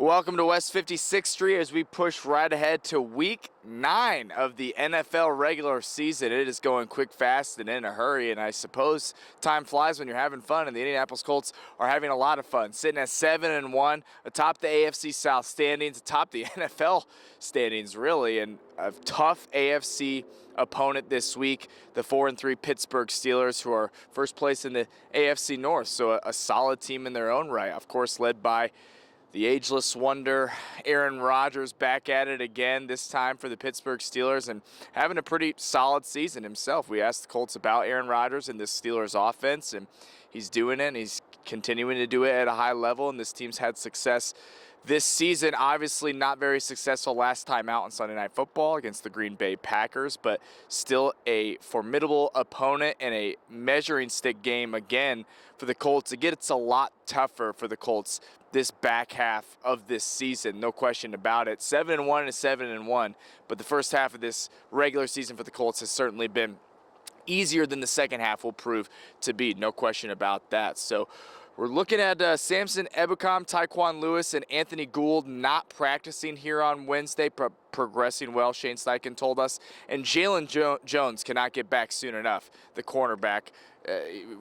Welcome to West 56th Street as we push right ahead to Week 9 of the NFL regular season. It is going quick, fast, and in a hurry, and I suppose time flies when you're having fun, and the Indianapolis Colts are having a lot of fun, sitting at 7-1 atop the AFC South standings, atop the NFL standings, really, and a tough AFC opponent this week, the 4-3 Pittsburgh Steelers, who are first place in the AFC North, so a solid team in their own right, of course, led by the ageless wonder, Aaron Rodgers, back at it again, this time for the Pittsburgh Steelers, and having a pretty solid season himself. We asked the Colts about Aaron Rodgers and this Steelers offense, and he's doing it, and he's continuing to do it at a high level, and this team's had success this season. Obviously not very successful last time out on Sunday Night Football against the Green Bay Packers, but still a formidable opponent and a measuring stick game again for the Colts. Again, it's a lot tougher for the Colts this back half of this season, no question about it. 7-1 and 7-1, but the first half of this regular season for the Colts has certainly been easier than the second half will prove to be, no question about that. So we're looking at Samson Ebukam, Tyquan Lewis, and Anthony Gould not practicing here on Wednesday, progressing well, Shane Steichen told us. And Jalen Jones cannot get back soon enough, the cornerback.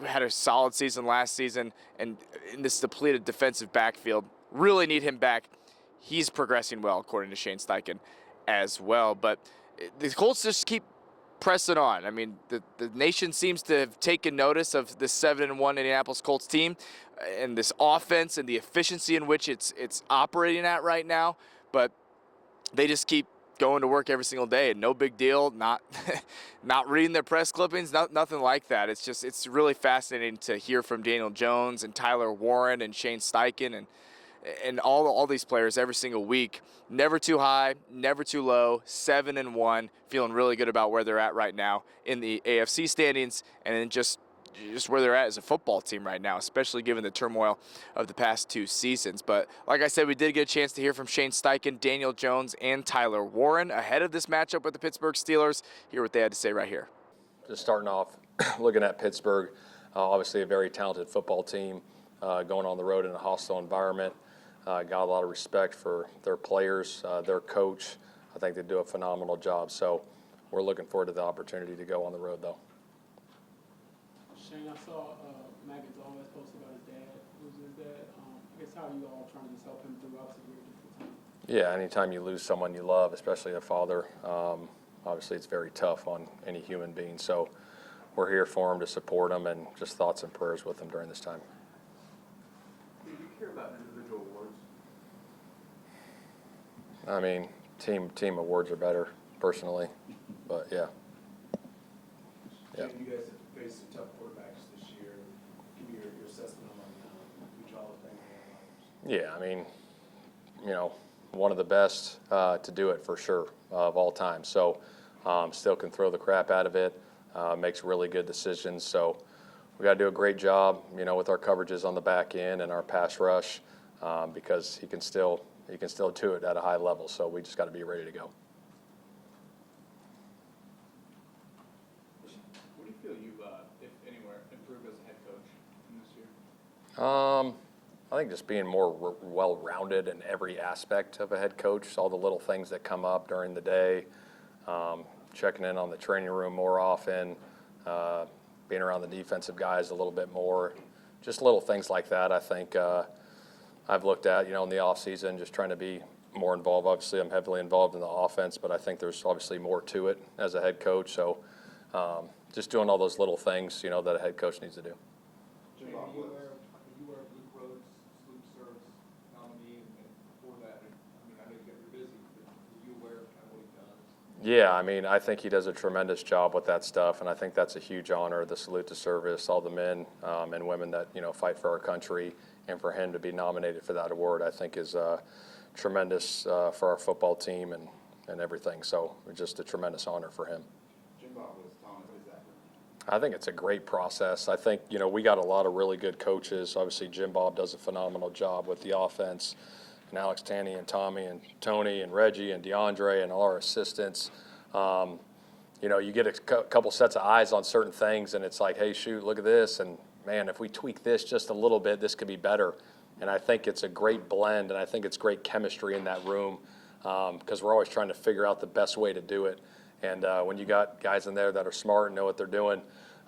Had a solid season last season, and in this depleted defensive backfield, really need him back. He's progressing well, according to Shane Steichen as well. But the Colts just keep pressing on. I mean, the nation seems to have taken notice of this 7-1 Indianapolis Colts team and this offense and the efficiency in which it's operating at right now. But they just keep going to work every single day, and no big deal, not reading their press clippings, nothing like that. It's really fascinating to hear from Daniel Jones and Tyler Warren and Shane Steichen and all these players every single week. Never too high, never too low, 7-1, feeling really good about where they're at right now in the AFC standings, and then just where they're at as a football team right now, especially given the turmoil of the past two seasons. But like I said, we did get a chance to hear from Shane Steichen, Daniel Jones, and Tyler Warren ahead of this matchup with the Pittsburgh Steelers. Hear what they had to say right here. Just starting off, looking at Pittsburgh, obviously a very talented football team, going on the road in a hostile environment. Got a lot of respect for their players, their coach. I think they do a phenomenal job. So we're looking forward to the opportunity to go on the road, though. Shane, I saw Maggins always post about his dad, losing his dad. I guess how are you all trying to just help him through obviously very difficult time? Yeah, anytime you lose someone you love, especially a father, obviously it's very tough on any human being. So we're here for him to support him, and just thoughts and prayers with him during this time. Do you care about individual awards? I mean, team awards are better, personally, but yeah. You guys have faced some tough quarterbacks this year. Give me your assessment on who y'all have been. Yeah, I mean, one of the best to do it for sure of all time. So still can throw the crap out of it, makes really good decisions. So we got to do a great job, with our coverages on the back end and our pass rush, because he can still do it at a high level. So we just got to be ready to go. What do you feel you've, if anywhere, improved as a head coach in this year? I think just being more well-rounded in every aspect of a head coach, all the little things that come up during the day, checking in on the training room more often, being around the defensive guys a little bit more, just little things like that. I think I've looked at, in the off season, just trying to be more involved. Obviously, I'm heavily involved in the offense, but I think there's obviously more to it as a head coach. So just doing all those little things, that a head coach needs to do. You were Luke Rhodes, Sloop Service nominee, and before that, I know you get busy, but are you aware of kind of what he does? Yeah, I think he does a tremendous job with that stuff, and I think that's a huge honor, the salute to service, all the men and women that, fight for our country, and for him to be nominated for that award, I think is tremendous for our football team and everything. So it's just a tremendous honor for him. Jim Bob was Tom, what is that? I think it's a great process. I think, we got a lot of really good coaches. Obviously, Jim Bob does a phenomenal job with the offense, and Alex Tanny and Tommy and Tony and Reggie and DeAndre and all our assistants. You get a couple sets of eyes on certain things, and it's like, hey, shoot, look at this, and man, if we tweak this just a little bit, this could be better. And I think it's a great blend, and I think it's great chemistry in that room because we're always trying to figure out the best way to do it. And when you got guys in there that are smart and know what they're doing,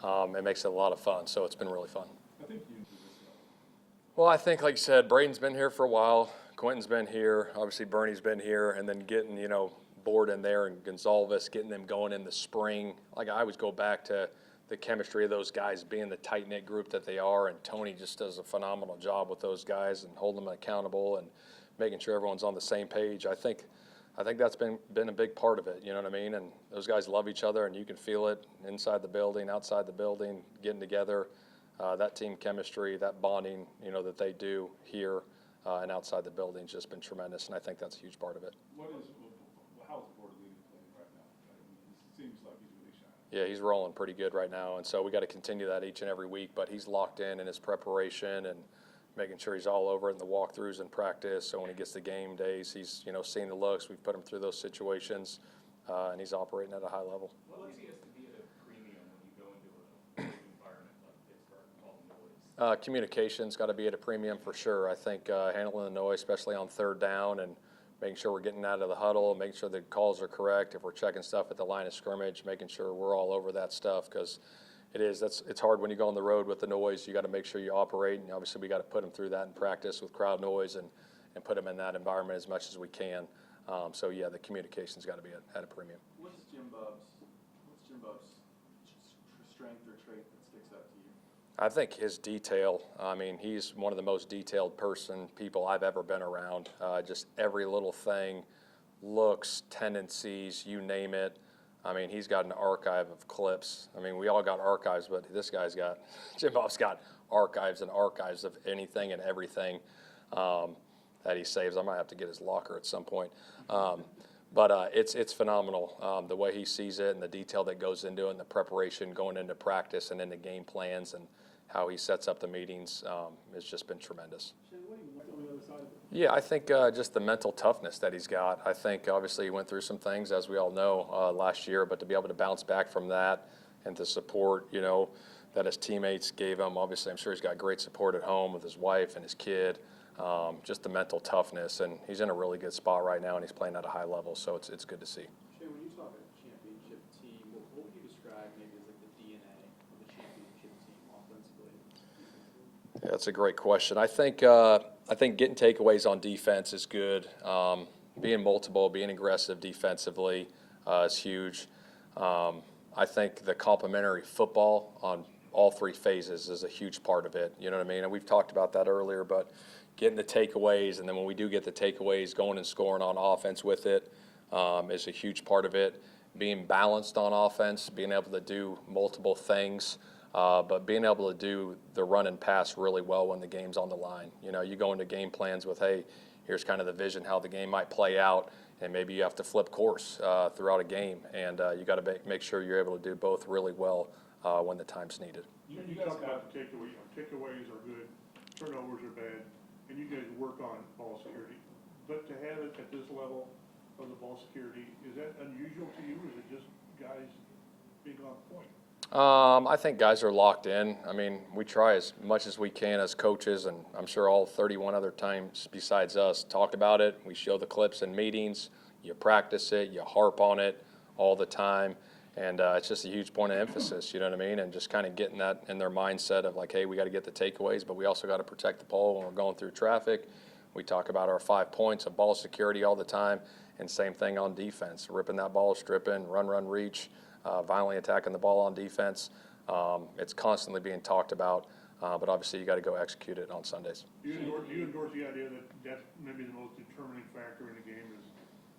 it makes it a lot of fun. So it's been really fun. I think you do this now. Well, I think, like you said, Braden's been here for a while. Quentin's been here. Obviously, Bernie's been here. And then getting, Board in there and Gonzalez, getting them going in the spring. Like, I always go back to the chemistry of those guys being the tight-knit group that they are. And Tony just does a phenomenal job with those guys and holding them accountable and making sure everyone's on the same page. I think that's been a big part of it, you know what I mean? And those guys love each other, and you can feel it inside the building, outside the building, getting together. That team chemistry, that bonding, that they do here and outside the building has just been tremendous, and I think that's a huge part of it. How's the board leading playing right now? I mean, it seems like he's really shining. Yeah, he's rolling pretty good right now, and so we got to continue that each and every week. But he's locked in his preparation and making sure he's all over it in the walkthroughs and practice. So when he gets to game days, he's seeing the looks. We've put him through those situations, and he's operating at a high level. What leads you guys to be at a premium when you go into a big environment like Pittsburgh, all the noise? Communication's got to be at a premium for sure. I think handling the noise, especially on third down, and making sure we're getting out of the huddle, making sure the calls are correct. If we're checking stuff at the line of scrimmage, making sure we're all over that stuff because it's hard when you go on the road with the noise. You got to make sure you operate, and obviously we got to put them through that in practice with crowd noise and put them in that environment as much as we can. So yeah, the communication's got to be at a premium. What's Jim Bub's strength or trait that sticks out to you? I think his detail, he's one of the most detailed people I've ever been around. Just every little thing, looks, tendencies, you name it. He's got an archive of clips. We all got archives, but Jim Bob's got archives and archives of anything and everything that he saves. I might have to get his locker at some point. But it's phenomenal, the way he sees it and the detail that goes into it and the preparation going into practice and into game plans and how he sets up the meetings has just been tremendous. Shane, what do you like on the other side of it? Yeah, I think just the mental toughness that he's got. I think obviously he went through some things, as we all know, last year, but to be able to bounce back from that and to support, that his teammates gave him. Obviously, I'm sure he's got great support at home with his wife and his kid. Just the mental toughness, and he's in a really good spot right now, and he's playing at a high level, so it's good to see. Shane, when you talk a championship team, what would you describe maybe as like the DNA of the championship team offensively? Yeah, that's a great question. I think getting takeaways on defense is good. Being multiple, being aggressive defensively is huge. I think the complementary football on all three phases is a huge part of it. You know what I mean? And we've talked about that earlier, but getting the takeaways, and then when we do get the takeaways, going and scoring on offense with it is a huge part of it. Being balanced on offense, being able to do multiple things, but being able to do the run and pass really well when the game's on the line. You go into game plans with, hey, here's kind of the vision how the game might play out, and maybe you have to flip course throughout a game, and you got to make sure you're able to do both really well when the time's needed. You talk about the takeaways. Takeaways are good, turnovers are bad, and you guys work on ball security. But to have it at this level of the ball security, is that unusual to you, or is it just guys being on point? I think guys are locked in. We try as much as we can as coaches, and I'm sure all 31 other times besides us talk about it. We show the clips in meetings. You practice it. You harp on it all the time. And it's just a huge point of emphasis, you know what I mean? And just kind of getting that in their mindset of like, hey, we got to get the takeaways, but we also got to protect the ball when we're going through traffic. We talk about our 5 points of ball security all the time, and same thing on defense, ripping that ball, stripping, run, reach, violently attacking the ball on defense. It's constantly being talked about, but obviously you got to go execute it on Sundays. Do you endorse the idea that that's maybe the most determining factor in the game is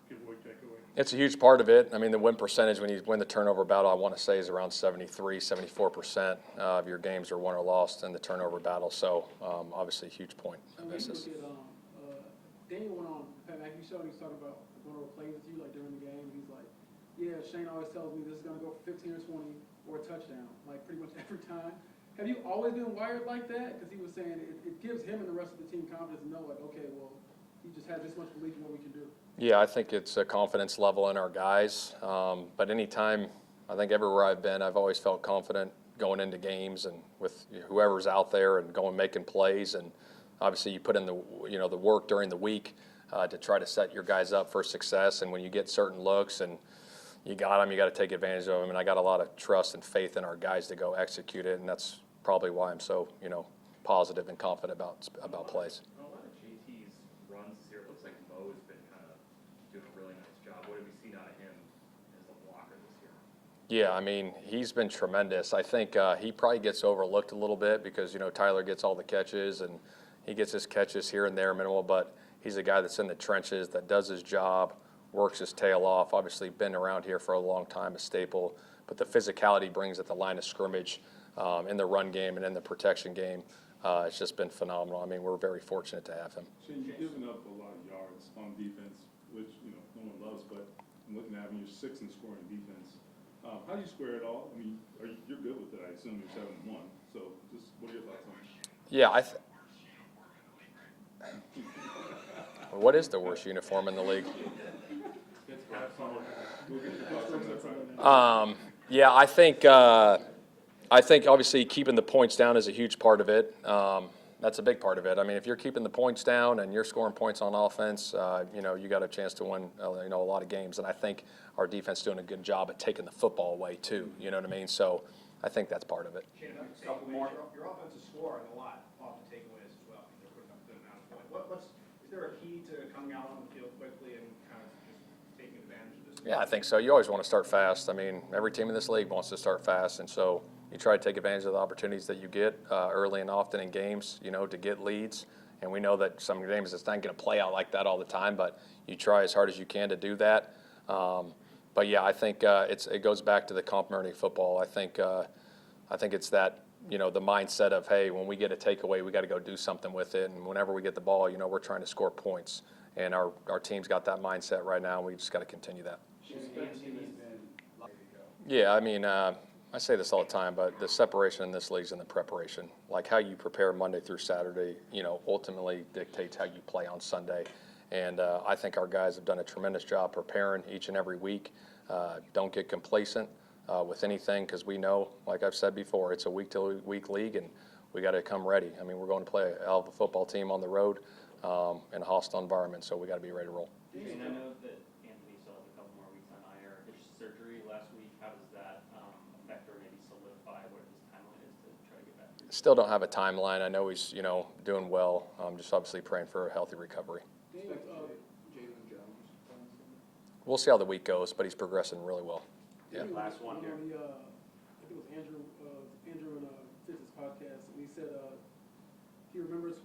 giveaway, takeaway? It's a huge part of it. The win percentage when you win the turnover battle, I want to say, is around 74% of your games are won or lost in the turnover battle. So obviously a huge point of emphasis. Daniel went on Pat McAfee show and he was talking about going over plays with you like during the game. And he's like, yeah, Shane always tells me this is going to go for 15 or 20 or a touchdown, like pretty much every time. Have you always been wired like that? Because he was saying it gives him and the rest of the team confidence to know, like, okay, well, he just has this much belief in what we can do. Yeah, I think it's a confidence level in our guys. But anytime, I think everywhere I've been, I've always felt confident going into games and with whoever's out there and going making plays. And obviously you put in the work during the week to try to set your guys up for success. And when you get certain looks and you got them, you got to take advantage of them. And I got a lot of trust and faith in our guys to go execute it, and that's probably why I'm so positive and confident about plays. A lot of JT's runs this year, it looks like Mo's been kind of doing a really nice job. What have we seen out of him as a blocker this year? Yeah, I mean, he's been tremendous. I think he probably gets overlooked a little bit because, Tyler gets all the catches and he gets his catches here and there minimal, but he's a guy that's in the trenches, that does his job, works his tail off. Obviously been around here for a long time, a staple, but the physicality he brings at the line of scrimmage in the run game and in the protection game, it's just been phenomenal. I mean, we're very fortunate to have him. Shane, you've given up a lot of yards on defense, which no one loves, but I'm looking at him, you're 6th in scoring defense. How do you square it all? I mean, you're good with it, I assume you're 7-1. So just what are your thoughts on it? Yeah, what is the worst uniform in the league? Yeah, I think obviously keeping the points down is a huge part of it. That's a big part of it. I mean, if you're keeping the points down and you're scoring points on offense, you got a chance to win, a lot of games. And I think our defense is doing a good job at taking the football away too. You know what I mean? So I think that's part of it. A couple more. Your offense is scoring a lot off the takeaways as well. They're putting up a good amount of points. Is there a key to coming out on the field quickly and kind of just taking advantage of this? Yeah, I think so. You always want to start fast. I mean, every team in this league wants to start fast, and so you try to take advantage of the opportunities that you get early and often in games, to get leads. And we know that some games it's not going to play out like that all the time, but you try as hard as you can to do that. But yeah, I think it goes back to the complementary football. I think it's that the mindset of, hey, when we get a takeaway, we got to go do something with it. And whenever we get the ball, we're trying to score points. And our team's got that mindset right now. And we just got to continue that. Yeah, I mean, I say this all the time, but the separation in this league is in the preparation. Like how you prepare Monday through Saturday, ultimately dictates how you play on Sunday. And I think our guys have done a tremendous job preparing each and every week. Don't get complacent with anything because we know, like I've said before, it's a week-to-week league and we got to come ready. I mean, we're going to play a hell of a football team on the road in a hostile environment, so we got to be ready to roll. And I know that Anthony still has a couple more weeks on IR. His surgery last week, how does that affect or maybe solidify what his timeline is to try to get back? Still don't have a timeline. I know he's, doing well. Just obviously praying for a healthy recovery. We'll see how the week goes, but he's progressing really well. Yeah. Last one here. I think it was Andrew and Fitz's podcast, and he said he remembers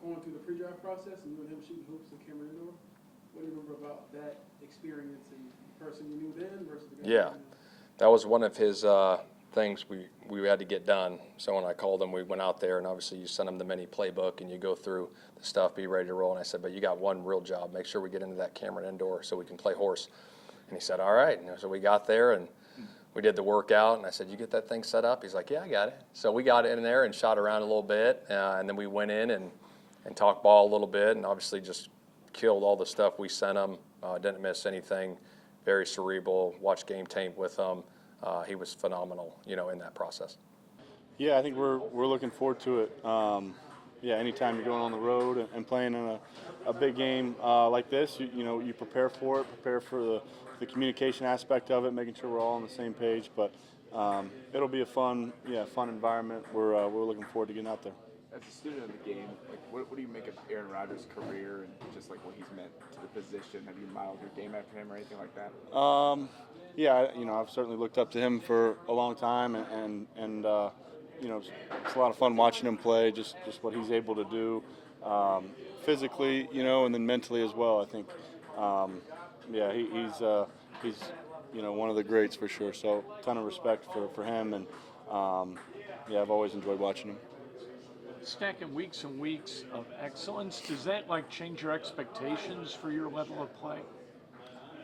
going through the pre-draft process and you and him shooting hoops at Cameron Indoor. What do you remember about that experience and the person you knew then versus the guy? Yeah, that was one of his things we had to get done. So when I called him, we went out there, and obviously you send him the mini playbook and you go through the stuff, be ready to roll. And I said, but you got one real job. Make sure we get into that Cameron Indoor so we can play horse. And he said, all right. And so we got there and we did the workout. And I said, you get that thing set up? He's like, yeah, I got it. So we got in there and shot around a little bit. And then we went in and talked ball a little bit and obviously just killed all the stuff we sent him. Didn't miss anything. Very cerebral. Watched game tape with him. He was phenomenal, in that process. Yeah, I think we're looking forward to it. Anytime you're going on the road and playing in a big game like this, you prepare for it, prepare for the communication aspect of it, making sure we're all on the same page. But it'll be a fun environment. We're looking forward to getting out there. As a student of the game, what do you make of Aaron Rodgers' career and just what he's meant to the position? Have you modeled your game after him or anything like that? I've certainly looked up to him for a long time, and it's a lot of fun watching him play. Just what he's able to do physically, and then mentally as well. I think, he's one of the greats for sure. So ton of respect for him, and I've always enjoyed watching him. Stacking weeks and weeks of excellence, does that change your expectations for your level of play?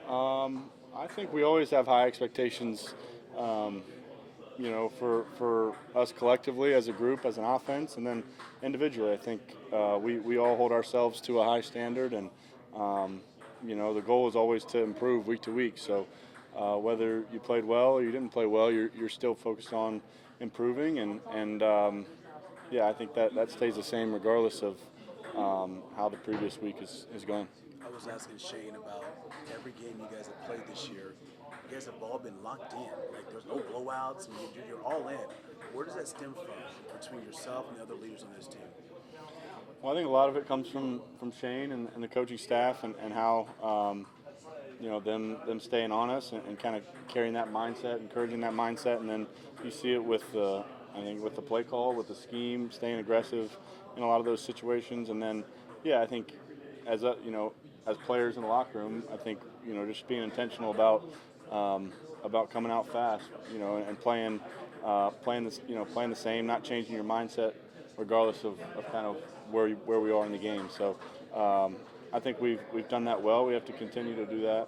I think we always have high expectations, for us collectively as a group, as an offense, and then individually. I think we all hold ourselves to a high standard, and the goal is always to improve week to week. So whether you played well or you didn't play well, you're still focused on improving, and I think that stays the same regardless of how the previous week is going. I was asking Shane about every game you guys have played this year. You guys have all been locked in. Like, there's no blowouts, and you're all in. Where does that stem from between yourself and the other leaders on this team? Well, I think a lot of it comes from Shane and the coaching staff and how them staying on us and kind of carrying that mindset, encouraging that mindset, and then you see it with with the play call, with the scheme, staying aggressive in a lot of those situations, and then I think as players in the locker room, I think just being intentional about coming out fast, and playing the same, not changing your mindset regardless of kind of where we are in the game. So I think we've done that well. We have to continue to do that.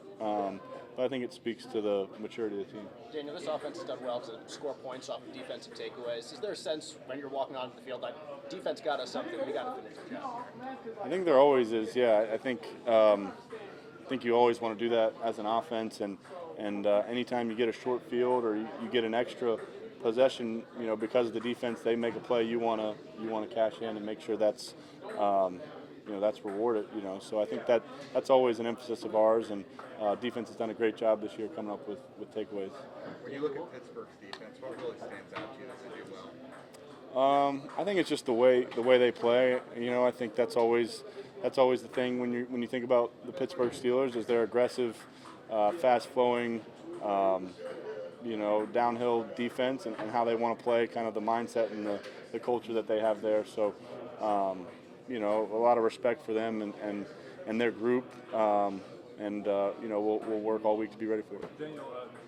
But I think it speaks to the maturity of the team. Daniel, this offense has done well to score points off of defensive takeaways. Is there a sense when you're walking onto the field like defense got us something, we got to finish the job? I think there always is. Yeah, I think you always want to do that as an offense, and anytime you get a short field or you get an extra possession, because of the defense, they make a play. You want to cash in and make sure that's that's rewarded. So I think that's always an emphasis of ours, and defense has done a great job this year coming up with takeaways. When you look at Pittsburgh's defense, what really stands out to you that they do well? I think it's just the way they play. I think that's always the thing when you think about the Pittsburgh Steelers is they're aggressive, fast-flowing, downhill defense and how they want to play, kind of the mindset and the culture that they have there. So, a lot of respect for them and their group, we'll work all week to be ready for it. Daniel,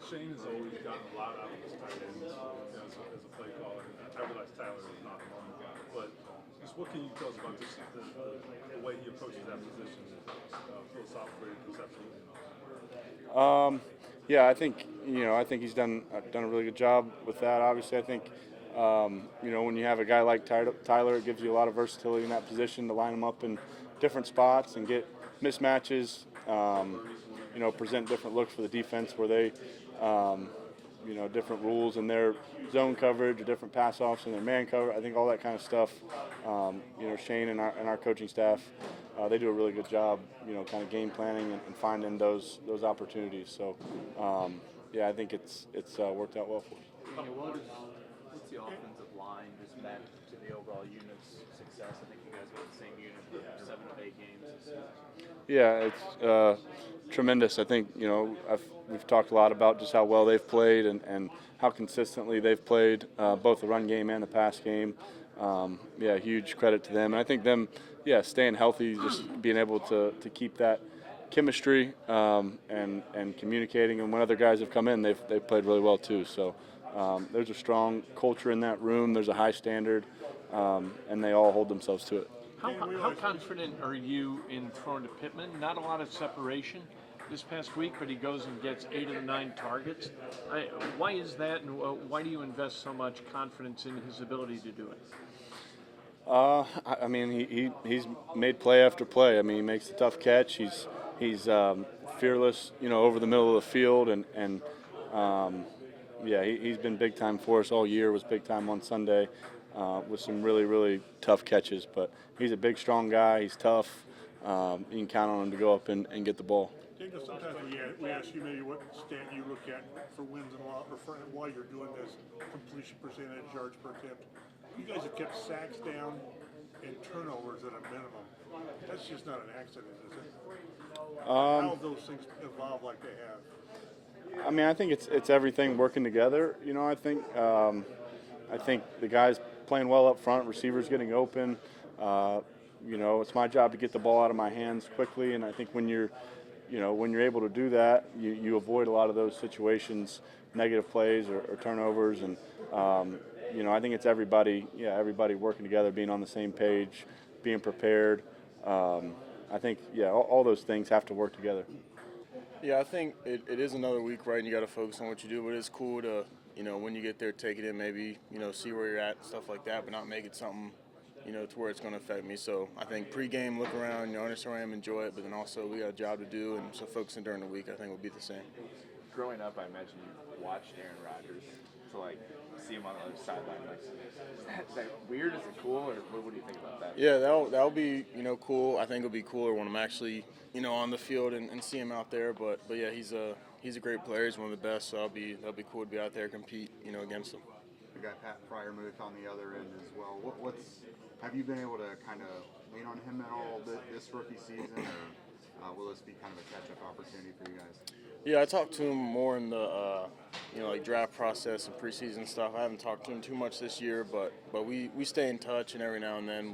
Shane has always gotten a lot out of his tight ends as a play caller. I realize Tyler is not one guy, but just what can you tell us about just the way he approaches that position, philosophically, conceptually? I think he's done a really good job with that. Obviously, I think when you have a guy like Tyler, it gives you a lot of versatility in that position to line him up in different spots and get mismatches. Present different looks for the defense where they, different rules in their zone coverage or different pass offs in their man cover. I think all that kind of stuff. Shane and our coaching staff, they do a really good job, kind of game planning and finding those opportunities. So, I think it's worked out well for us. What's the offensive line just meant to the overall unit's success? I think you guys got the same unit for 7 of 8 games this season. Yeah, it's tremendous. I think, we've talked a lot about just how well they've played and how consistently they've played, both the run game and the pass game. Huge credit to them. And I think them, staying healthy, just being able to keep that chemistry and communicating. And when other guys have come in, they've played really well too. So there's a strong culture in that room. There's a high standard, and they all hold themselves to it. How confident are you in throwing to Pittman? Not a lot of separation this past week, but he goes and gets 8 of the 9 targets. Why is that, and why do you invest so much confidence in his ability to do it? He's made play after play. He makes a tough catch. He's fearless, over the middle of the field, and he's been big time for us all year. Was big time on Sunday. With some really, really tough catches. But he's a big, strong guy. He's tough. You can count on him to go up and get the ball. Daniel, sometimes we ask you maybe what stat you look at for wins and while you're doing this, completion percentage, yards per attempt. You guys have kept sacks down and turnovers at a minimum. That's just not an accident, is it? How have those things evolved like they have? I think it's everything working together. I think the guys playing well up front, receivers getting open. It's my job to get the ball out of my hands quickly, and I think when you're able to do that, you avoid a lot of those situations, negative plays or turnovers, and I think it's everybody working together, being on the same page, being prepared. I think all those things have to work together. Yeah, I think it is another week, right, and you got to focus on what you do, but it's cool to, when you get there, take it in, maybe, see where you're at, stuff like that, but not make it something, to where it's going to affect me. So I think pregame, look around, understand where I am, enjoy it, but then also we got a job to do, and so focusing during the week, I think, will be the same. Growing up, I imagine you watched Aaron Rodgers to, see him on the other sideline. Does that Is that weird? Is it cool? Or what do you think about that? Yeah, that'll be cool. I think it'll be cooler when I'm actually on the field and see him out there. But yeah, he's a great player. He's one of the best. So that'll be cool to be out there and compete against him. We got Pat Fryermuth on the other end as well. Have you been able to kind of lean on him at all this rookie season, or will this be kind of a catch-up opportunity for you guys? Yeah, I talked to him more in the like draft process and preseason stuff. I haven't talked to him too much this year, but we stay in touch, and every now and then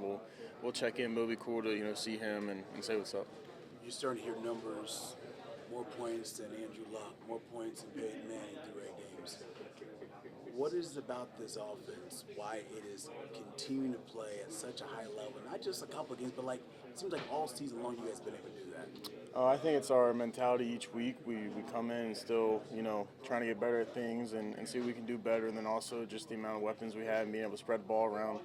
we'll check in. But it'll be cool to see him and say what's up. You're starting to hear numbers, more points than Andrew Luck, more points than Peyton Manning through 8 games. What is it about this offense, why it is continuing to play at such a high level? Not just a couple of games, but it seems like all season long you guys have been able to do that. I think it's our mentality each week. We come in and still, trying to get better at things and see what we can do better, and then also just the amount of weapons we have and being able to spread the ball around.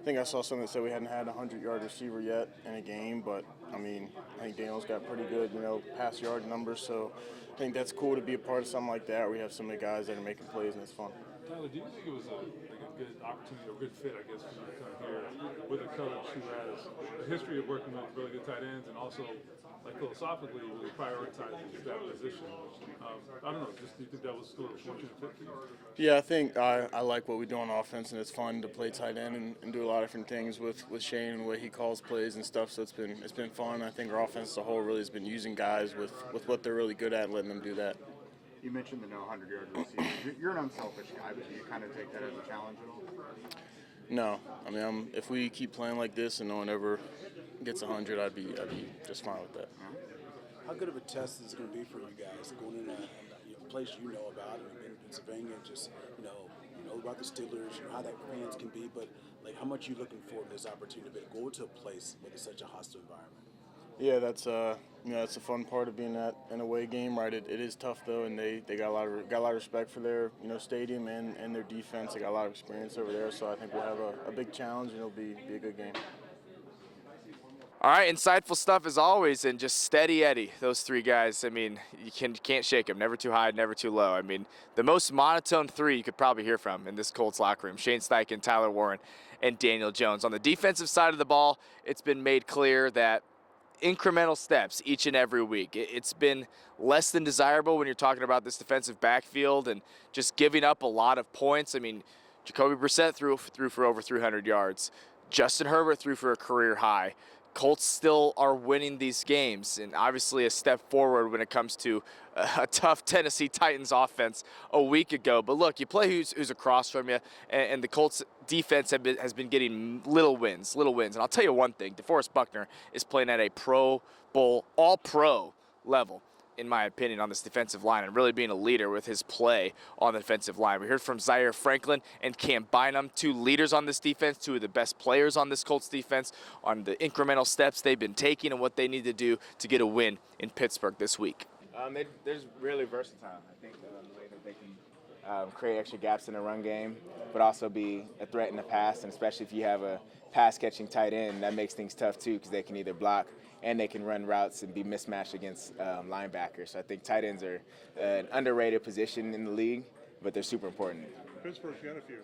I think I saw something that said we hadn't had a 100-yard receiver yet in a game, but, I think Daniel's got pretty good, pass yard numbers, so I think that's cool to be a part of something like that where you have so many guys that are making plays, and it's fun. Tyler, do you think it was a good opportunity or a good fit, I guess, for you to come here with a coach who has a history of working with really good tight ends and also, philosophically, really prioritizes that position? I don't know, do you think that was still a fortunate fit for you? Yeah, I think I like what we do on offense, and it's fun to play tight end and do a lot of different things with Shane and the way he calls plays and stuff, so it's been fun. I think our offense as a whole really has been using guys with what they're really good at and letting them do that. You mentioned the no 100-yard receiver. You're an unselfish guy, but do you kind of take that as a challenge at all? No. If we keep playing like this and no one ever gets 100, I'd be just fine with that. How good of a test is it going to be for you guys going in a place you know about in Pennsylvania, just you know about the Steelers, how that fans can be, but how much are you looking forward to this opportunity to go to a place where it's such a hostile environment? Yeah, that's that's the fun part of being at an away game, right? It is tough though, and they got a lot of respect for their stadium and their defense. They got a lot of experience over there, so I think we'll have a big challenge, and it'll be a good game. All right, insightful stuff as always, and just steady Eddie. Those three guys. You can't shake them. Never too high, never too low. The most monotone three you could probably hear from in this Colts locker room: Shane Steichen, Tyler Warren, and Daniel Jones. On the defensive side of the ball, it's been made clear that incremental steps each and every week. It's been less than desirable when you're talking about this defensive backfield and just giving up a lot of points. Jacoby Brissett threw for over 300 yards. Justin Herbert threw for a career high. Colts still are winning these games, and obviously a step forward when it comes to a tough Tennessee Titans offense a week ago. But look, you play who's across from you, and the Colts defense has been getting little wins. And I'll tell you one thing, DeForest Buckner is playing at a Pro Bowl, all-pro level, in my opinion, on this defensive line, and really being a leader with his play on the defensive line. We heard from Zaire Franklin and Cam Bynum, two leaders on this defense, two of the best players on this Colts defense, on the incremental steps they've been taking and what they need to do to get a win in Pittsburgh this week. They're really versatile. I think the way that they can create extra gaps in the run game, but also be a threat in the pass, and especially if you have a pass-catching tight end, that makes things tough too, because they can either block and they can run routes and be mismatched against linebackers. So I think tight ends are an underrated position in the league, but they're super important. Pittsburgh's got a few.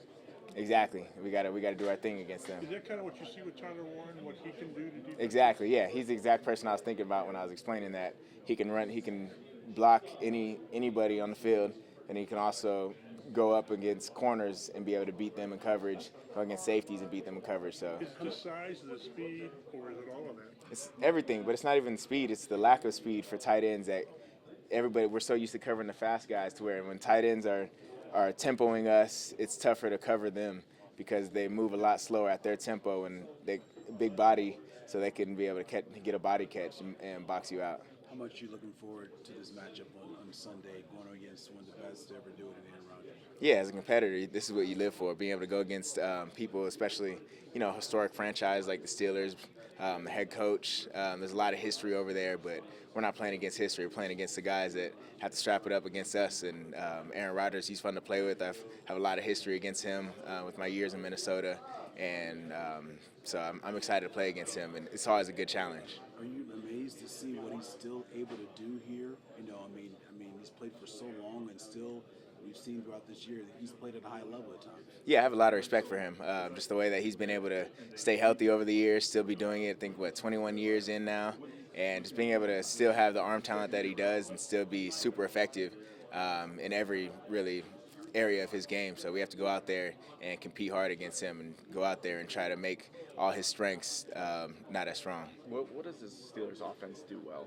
Exactly. We got to do our thing against them. Is that kind of what you see with Tyler Warren, what he can do to defense? Exactly. Yeah, he's the exact person I was thinking about when I was explaining that. He can run. He can block anybody on the field, and he can also go up against corners and be able to beat them in coverage, go against safeties and beat them in coverage. So is it the size, the speed, or is it all of that? It's everything, but it's not even speed. It's the lack of speed for tight ends that we're so used to covering the fast guys to where when tight ends are tempoing us, it's tougher to cover them because they move a lot slower at their tempo, and they big body, so they can be able to get a body catch and box you out. How much are you looking forward to this matchup on Sunday, going against one of the best to ever do it in Aaron Rodgers? Yeah, as a competitor, this is what you live for, being able to go against people, especially, historic franchise like the Steelers, the head coach. There's a lot of history over there, but we're not playing against history. We're playing against the guys that have to strap it up against us. And Aaron Rodgers, he's fun to play with. I have a lot of history against him with my years in Minnesota. And so I'm excited to play against him, and it's always a good challenge. Are you amazed to see what he's still able to do here? He's played for so long and still we've seen throughout this year that he's played at a high level at times. Yeah, I have a lot of respect for him. Just the way that he's been able to stay healthy over the years, still be doing it. I think, 21 years in now, and just being able to still have the arm talent that he does and still be super effective in every really area of his game. So we have to go out there and compete hard against him and go out there and try to make all his strengths not as strong. What does the Steelers offense do well?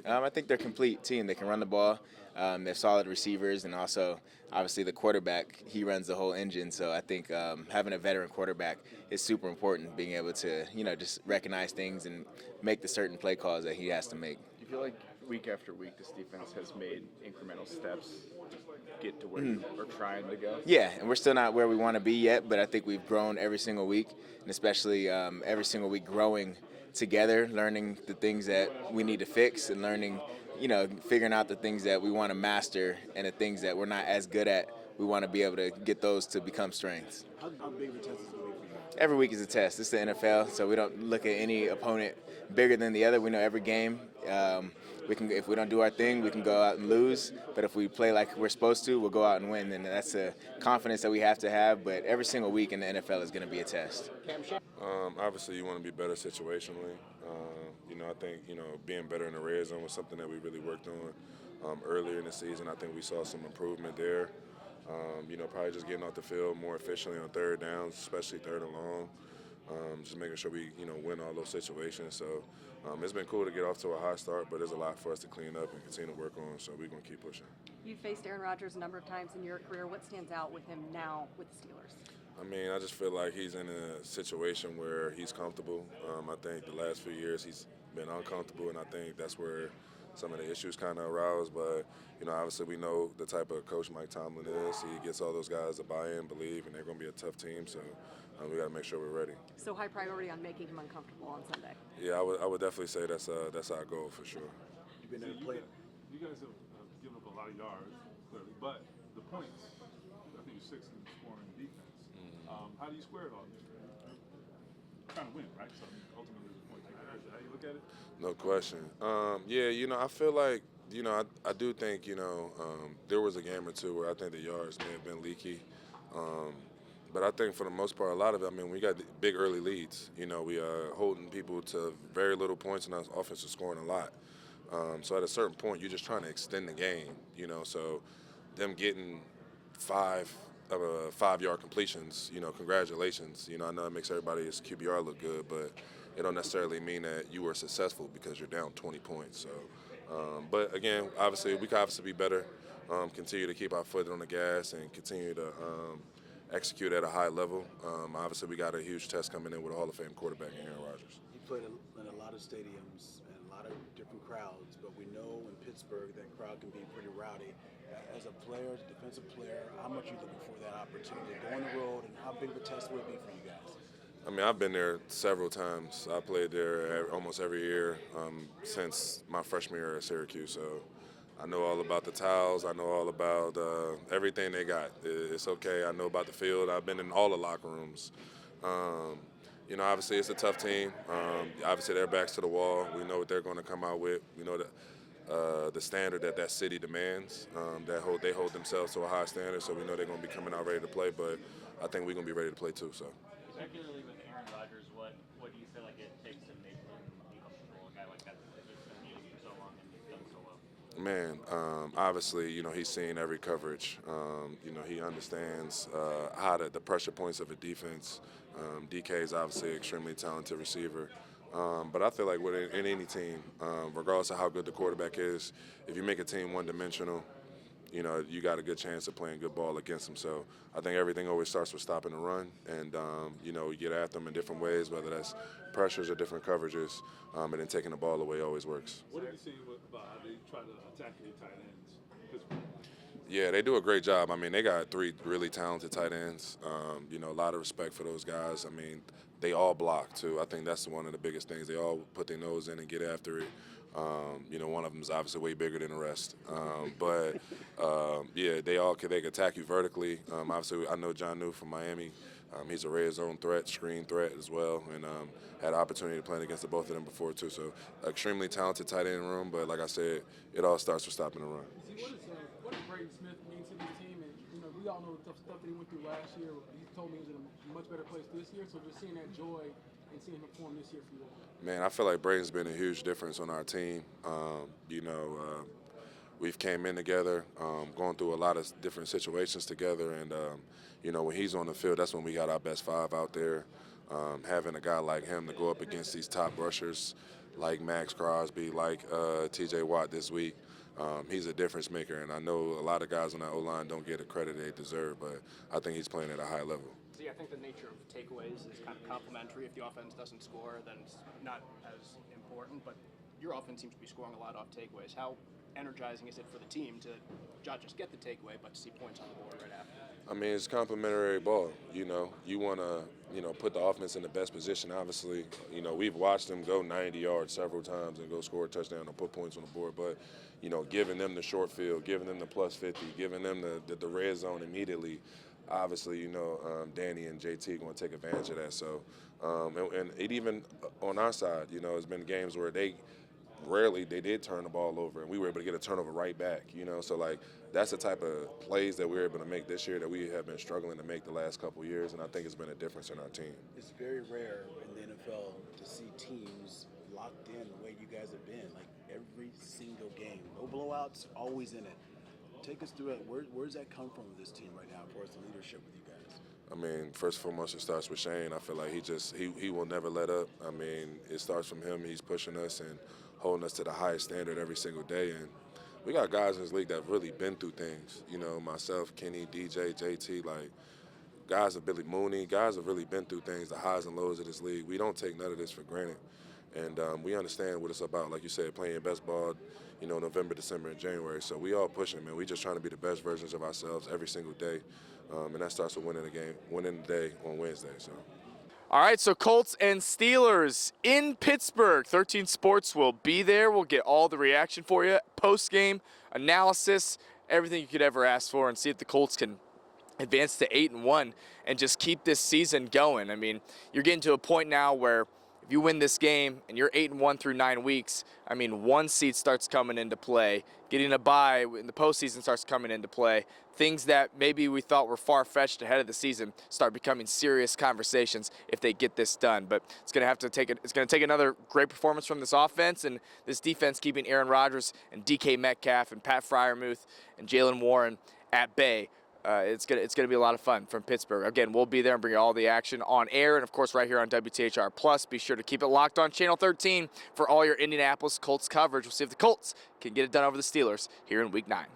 I think they're a complete team. They can run the ball. They're solid receivers, and also, obviously, the quarterback, he runs the whole engine. So I think having a veteran quarterback is super important, being able to, just recognize things and make the certain play calls that he has to make. Do you feel like week after week this defense has made incremental steps to get to where you are trying to go? Yeah, and we're still not where we want to be yet, but I think we've grown every single week, and especially every single week growing together, learning the things that we need to fix and learning, figuring out the things that we want to master and the things that we're not as good at, we want to be able to get those to become strengths. How big of a test is it going to be for you? Every week is a test. It's the NFL, so we don't look at any opponent bigger than the other. We know every game. If we don't do our thing, we can go out and lose. But if we play like we're supposed to, we'll go out and win. And that's a confidence that we have to have. But every single week in the NFL is going to be a test. Obviously, you want to be better situationally. I think, being better in the red zone was something that we really worked on earlier in the season. I think we saw some improvement there. Probably just getting off the field more efficiently on third downs, especially third and long. Just making sure we, win all those situations. So it's been cool to get off to a hot start, but there's a lot for us to clean up and continue to work on, so we're going to keep pushing. You've faced Aaron Rodgers a number of times in your career. What stands out with him now with the Steelers? I just feel like he's in a situation where he's comfortable. I think the last few years he's been uncomfortable, and I think that's where some of the issues kind of arouse. But, obviously we know the type of coach Mike Tomlin is. He gets all those guys to buy in, believe, and they're going to be a tough team. So we got to make sure we're ready. So high priority on making him uncomfortable on Sunday. Yeah, I would definitely say that's our goal for sure. You've been able to play. You guys have given up a lot of yards, clearly, but the points, I think you're 6th in scoring defense. How do you square it all? Trying to win, right? So ultimately, the point taker. How do you look at it? No question. I feel like, I do think, there was a game or two where I think the yards may have been leaky. But I think for the most part, a lot of it, we got big early leads. We are holding people to very little points, and our offense is scoring a lot. So at a certain point, you're just trying to extend the game, So them getting 5-yard completions, congratulations. I know it makes everybody's QBR look good, but it don't necessarily mean that you were successful because you're down 20 points. So, but again, obviously, we can obviously be better, continue to keep our foot on the gas and continue to execute at a high level. Obviously, we got a huge test coming in with a Hall of Fame quarterback in Aaron Rodgers. You played in a lot of stadiums and a lot of different crowds, but we know in Pittsburgh that crowd can be pretty rowdy. As a player, as a defensive player, how much are you looking for that opportunity to go on the road, and how big of a test would it be for you guys? I've been there several times. I played there almost every year since my freshman year at Syracuse. So I know all about the towels. I know all about everything they got. It's okay. I know about the field. I've been in all the locker rooms. Obviously it's a tough team. Obviously their backs to the wall. We know what they're going to come out with. We know that the standard that city demands. They hold themselves to a high standard, so we know they're going to be coming out ready to play. But I think we're going to be ready to play too. So. Particularly with Aaron Rodgers, what do you feel like it takes to make him be comfortable? A guy like that that's just been used for so long and done so well. Man, obviously, he's seen every coverage. He understands how the pressure points of a defense. DK is obviously an extremely talented receiver. But I feel like with any team, regardless of how good the quarterback is, if you make a team one-dimensional, you got a good chance of playing good ball against them. So I think everything always starts with stopping the run, and you get at them in different ways, whether that's pressures or different coverages, and then taking the ball away always works. What have you seen about how they try to attack any tight ends? Yeah, they do a great job. They got 3 really talented tight ends. A lot of respect for those guys. They all block too. I think that's one of the biggest things. They all put their nose in and get after it. One of them is obviously way bigger than the rest. They can attack you vertically. Obviously, I know John New from Miami. He's a red zone threat, screen threat as well, and had an opportunity to play against the both of them before too. So, extremely talented tight end room. But like I said, it all starts with stopping the run. What does Braden Smith mean to this team, we all know the tough stuff that he went through last year. He told me he was in a much better place this year. So just seeing that joy and seeing him perform this year for you all. Man, I feel like Braden's been a huge difference on our team. We've came in together, going through a lot of different situations together, and when he's on the field, that's when we got our best five out there. Having a guy like him to go up against these top rushers like Max Crosby, like T.J. Watt this week, he's a difference maker, and I know a lot of guys on that O-line don't get the credit they deserve, but I think he's playing at a high level. See, I think the nature of takeaways is kind of complementary. If the offense doesn't score, then it's not as important, but your offense seems to be scoring a lot off takeaways. How energizing is it for the team to not just get the takeaway, but to see points on the board right after? I mean, it's complementary ball. You want to, put the offense in the best position. Obviously, we've watched them go 90 yards several times and go score a touchdown or put points on the board. But, giving them the short field, giving them the plus 50, giving them the red zone immediately, obviously, Danny and JT going to take advantage of that. So, and it even on our side, it's been games where rarely they did turn the ball over, and we were able to get a turnover right back, So, that's the type of plays that we were able to make this year that we have been struggling to make the last couple of years, and I think it's been a difference in our team. It's very rare in the NFL to see teams locked in the way you guys have been, like every single game. No blowouts, always in it. Take us through it. Where does that come from with this team right now, as far as the leadership with you guys? I mean, first and foremost, it starts with Shane. I feel like he will never let up. I mean, it starts from him. He's pushing us and holding us to the highest standard every single day. And we got guys in this league that have really been through things. Myself, Kenny, DJ, JT, guys have Billy Mooney. Guys have really been through things, the highs and lows of this league. We don't take none of this for granted. And we understand what it's about, like you said, playing your best ball, November, December, and January. So we all pushing, man. We just trying to be the best versions of ourselves every single day. And that starts with winning the day on Wednesday. So. All right, so Colts and Steelers in Pittsburgh. 13 Sports will be there. We'll get all the reaction for you, post-game analysis, everything you could ever ask for, and see if the Colts can advance to 8-1 and just keep this season going. I mean, you're getting to a point now where if you win this game and you're 8-1 through 9 weeks, I mean, one seed starts coming into play. Getting a bye in the postseason starts coming into play. Things that maybe we thought were far-fetched ahead of the season start becoming serious conversations if they get this done. But it's going to take another great performance from this offense and this defense keeping Aaron Rodgers and DK Metcalf and Pat Freiermuth and Jalen Warren at bay. It's gonna be a lot of fun from Pittsburgh. Again, we'll be there and bring you all the action on air and, of course, right here on WTHR Plus. Be sure to keep it locked on Channel 13 for all your Indianapolis Colts coverage. We'll see if the Colts can get it done over the Steelers here in Week 9.